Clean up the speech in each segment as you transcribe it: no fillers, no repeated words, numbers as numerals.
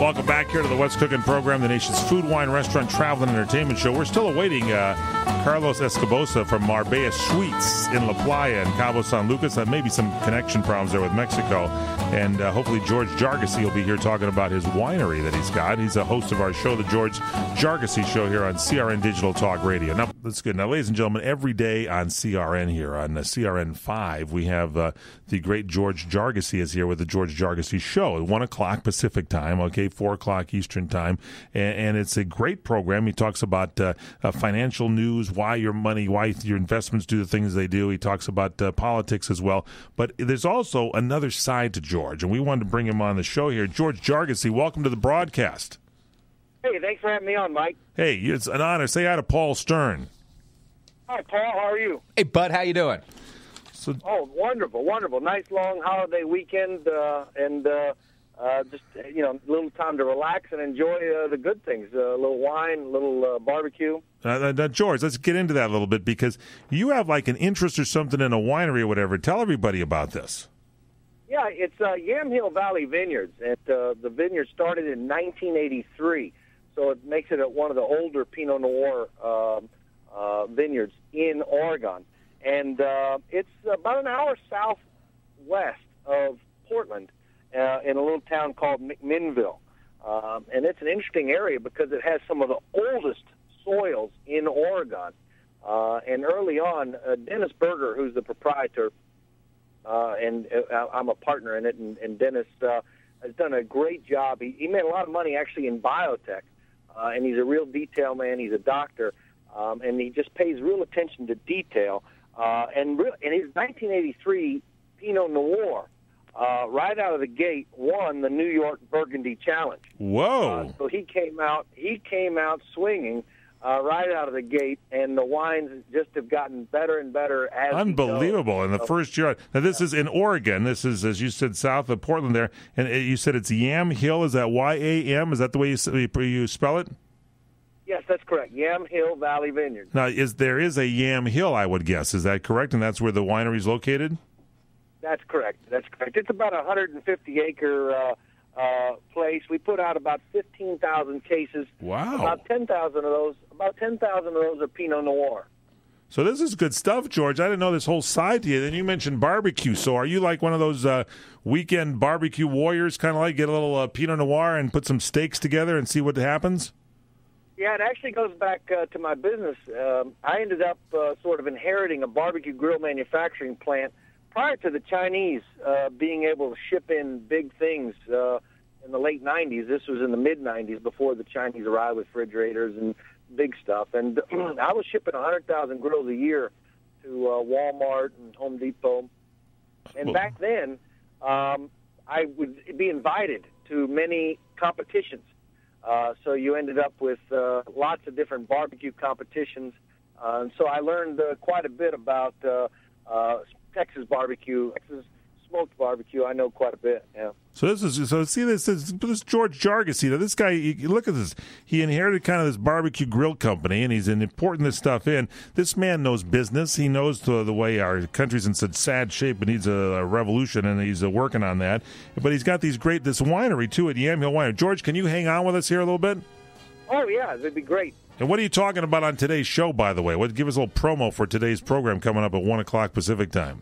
Welcome back here to the What's Cooking program, the nation's food, wine, restaurant, travel, and entertainment show. We're still awaiting Carlos Escobosa from Marbella Suites in La Playa in Cabo San Lucas. Maybe some connection problems there with Mexico. And hopefully George Jarkesy will be here talking about his winery that he's got. He's a host of our show, the George Jarkesy Show, here on CRN Digital Talk Radio. Now, that's good. Now, ladies and gentlemen, every day on CRN here, on CRN 5, we have the great George Jarkesy is here with the George Jarkesy Show at 1 o'clock Pacific time, okay, 4 o'clock Eastern time. And it's a great program. He talks about financial news, why your money, why your investments do the things they do. He talks about politics as well. But there's also another side to George, and we wanted to bring him on the show here. George Jarkesy, welcome to the broadcast. Hey, thanks for having me on, Mike. Hey, it's an honor. Say hi to Paul Stern. Hi, Paul. How are you? Hey, bud. How you doing? Wonderful, wonderful. Nice long holiday weekend, and just a little time to relax and enjoy the good things. A little wine, a little barbecue. George, let's get into that a little bit, because you have like an interest or something in a winery or whatever. Tell everybody about this. Yeah, it's Yamhill Valley Vineyards, and the vineyard started in 1983, so it makes it one of the older Pinot Noir vineyards in Oregon. And it's about an hour southwest of Portland in a little town called McMinnville. And it's an interesting area because it has some of the oldest soils in Oregon. And early on, Dennis Berger, who's the proprietor, and I'm a partner in it, and Dennis has done a great job. He made a lot of money actually in biotech, and he's a real detail man. He's a doctor, and he just pays real attention to detail. And his 1983 Pinot Noir, right out of the gate, won the New York Burgundy Challenge. Whoa! So he came out swinging right out of the gate, and the wines just have gotten better and better as unbelievable in the first year. Now this is in Oregon. This is, as you said, south of Portland there, and you said it's Yamhill. Is that Y-A-M? Is that the way you spell it? Yes, that's correct. Yamhill Valley Vineyards. Now, there is a Yamhill, I would guess. Is that correct? And that's where the winery is located? That's correct. It's about a 150-acre place. We put out about 15,000 cases. Wow. About 10,000 of those are Pinot Noir. So this is good stuff, George. I didn't know this whole side to you. Then you mentioned barbecue. So are you like one of those weekend barbecue warriors, kind of like get a little Pinot Noir and put some steaks together and see what happens? Yeah, it actually goes back to my business. I ended up sort of inheriting a barbecue grill manufacturing plant prior to the Chinese being able to ship in big things in the late 90s. This was in the mid-90s before the Chinese arrived with refrigerators and big stuff. And I was shipping 100,000 grills a year to Walmart and Home Depot. And back then, I would be invited to many competitions. So you ended up with lots of different barbecue competitions. And so I learned quite a bit about Texas barbecue, Texas smoked barbecue. I know quite a bit. Yeah. So this is George Jarkesy. Now this guy, you look at this. He inherited kind of this barbecue grill company, and he's importing this stuff in. This man knows business. He knows the way our country's in such sad shape. It needs a revolution, and he's working on that. But he's got this winery too at Yamhill Winery. George, can you hang on with us here a little bit? Oh yeah, that'd be great. And what are you talking about on today's show, by the way? Give us a little promo for today's program coming up at 1 o'clock Pacific time.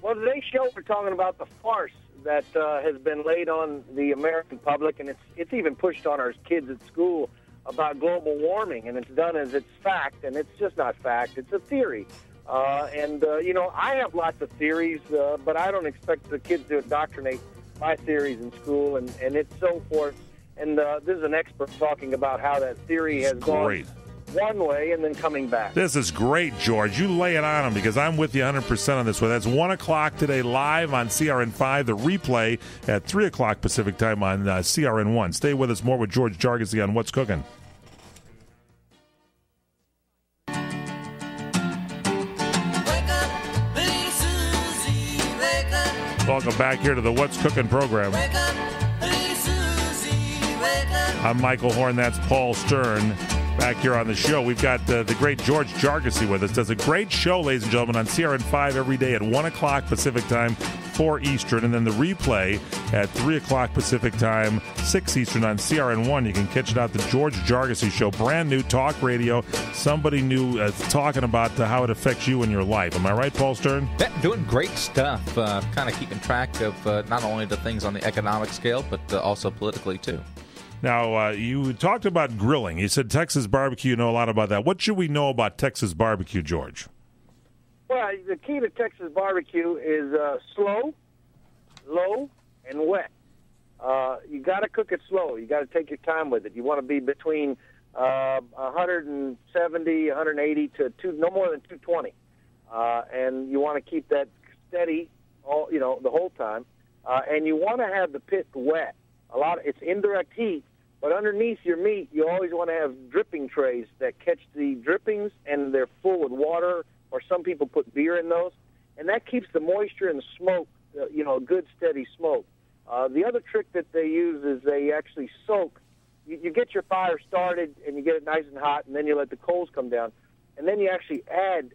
Well, today's show we're talking about the farce that has been laid on the American public, and it's even pushed on our kids at school about global warming, and it's done as it's fact, and it's just not fact. It's a theory. I have lots of theories, but I don't expect the kids to indoctrinate my theories in school, and it's so forth. And this is an expert talking about how that theory has gone one way and then coming back. This is great, George. You lay it on him, because I'm with you 100% on this one. That's 1 o'clock today live on CRN5, the replay at 3 o'clock Pacific time on CRN1. Stay with us. More with George Jarkesy on What's Cooking. Welcome back here to the What's Cooking program. I'm Michael Horn. That's Paul Stern. Back here on the show, we've got the great George Jarkesy with us. Does a great show, ladies and gentlemen, on CRN5 every day at 1 o'clock Pacific time, 4 Eastern, and then the replay at 3 o'clock Pacific time, 6 Eastern on CRN1. You can catch it out the George Jarkesy Show, brand new talk radio. Somebody new talking about how it affects you in your life. Am I right, Paul Stern? Yeah, doing great stuff. Kind of keeping track of not only the things on the economic scale, but also politically, too. Now, you talked about grilling. You said Texas barbecue. You know a lot about that. What should we know about Texas barbecue, George? Well, the key to Texas barbecue is slow, low, and wet. You got to cook it slow. You got to take your time with it. You want to be between 170, 180 to no more than 220, and you want to keep that steady the whole time. And you want to have the pit wet. It's indirect heat, but underneath your meat, you always want to have dripping trays that catch the drippings, and they're full with water, or some people put beer in those, and that keeps the moisture and the smoke, a good steady smoke. The other trick that they use is they actually soak. You get your fire started, and you get it nice and hot, and then you let the coals come down, and then you actually add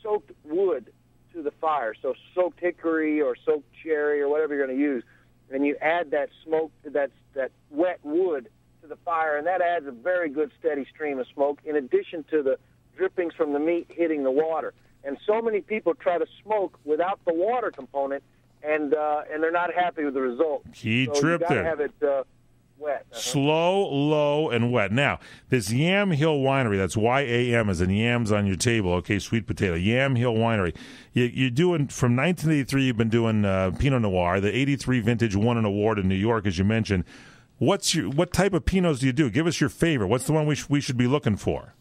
soaked wood to the fire, so soaked hickory or soaked cherry or whatever you're going to use. And you add that smoke, that wet wood to the fire, and that adds a very good steady stream of smoke, in addition to the drippings from the meat hitting the water. And so many people try to smoke without the water component, and they're not happy with the result. Key so trip you gotta there. Have it wet. Slow, low, and wet. Now, this Yamhill Winery, that's Y-A-M, as in yams on your table, okay, sweet potato, Yamhill Winery. You're doing, from 1983, you've been doing Pinot Noir. The 83 vintage won an award in New York, as you mentioned. What type of Pinots do you do? Give us your favorite. What's the one we should be looking for?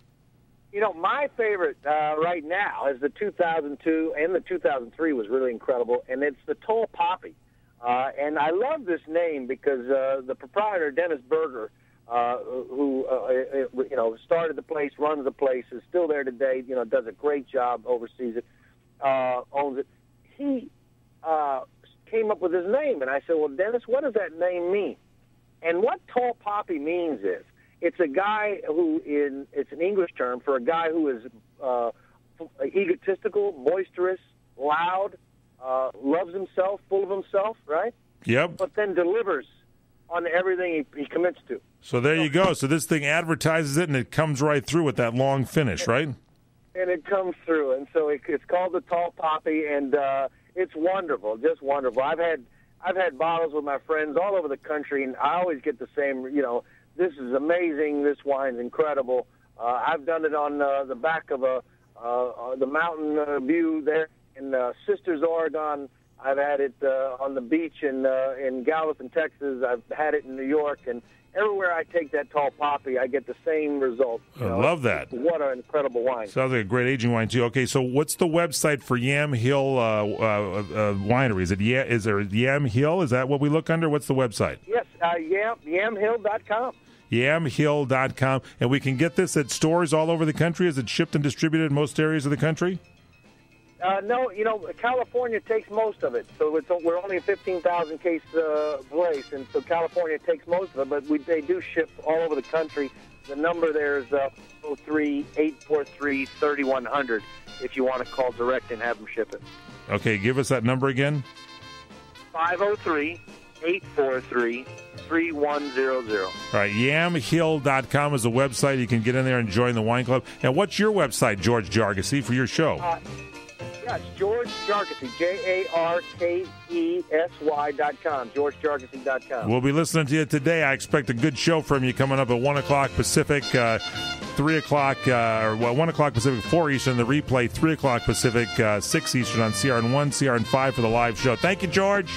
My favorite right now is the 2002, and the 2003 was really incredible, and it's the Tall Poppy. And I love this name because the proprietor, Dennis Berger, who started the place, runs the place, is still there today, does a great job, oversees it, owns it. He came up with his name, and I said, well, Dennis, what does that name mean? And what Tall Poppy means is, it's a guy it's an English term for a guy who is egotistical, boisterous, loud, loves himself, full of himself, right? Yep. But then delivers on everything he commits to. So there you go. So this thing advertises it, and it comes right through with that long finish, right? And it comes through, and so it's called the Tall Poppy, and it's wonderful, just wonderful. I've had bottles with my friends all over the country, and I always get the same, this is amazing, this wine's incredible. I've done it on the back of the mountain view there in Sisters, Oregon. I've had it on the beach in Galveston, Texas. I've had it in New York, and everywhere I take that Tall Poppy, I get the same result. I love that. What an incredible wine. Sounds like a great aging wine, too. Okay, so what's the website for Yamhill Winery? Is there Yamhill? Is that what we look under? What's the website? Yes, Yamhill.com. Yamhill.com. And we can get this at stores all over the country? Is it shipped and distributed in most areas of the country? No, California takes most of it. So we're only a 15,000 case place, and so California takes most of it. But they do ship all over the country. The number there is 30843-3100 if you want to call direct and have them ship it. Okay, give us that number again. 503-843-3100. All right, yamhill.com is the website. You can get in there and join the wine club. And what's your website, George Jarkesy, for your show? Yes, George Jarkesy, JARKESY.com, GeorgeJarkesy.com. We'll be listening to you today. I expect a good show from you coming up at 1 o'clock Pacific, 3 o'clock, 1 o'clock Pacific, 4 Eastern, the replay, 3 o'clock Pacific, 6 Eastern on CRN1, CRN5 for the live show. Thank you, George.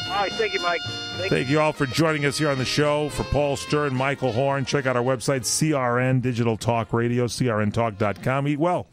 All right, thank you, Mike. Thank you all for joining us here on the show. For Paul Stern, Michael Horn, check out our website, CRN Digital Talk Radio, CRNTalk.com. Eat well.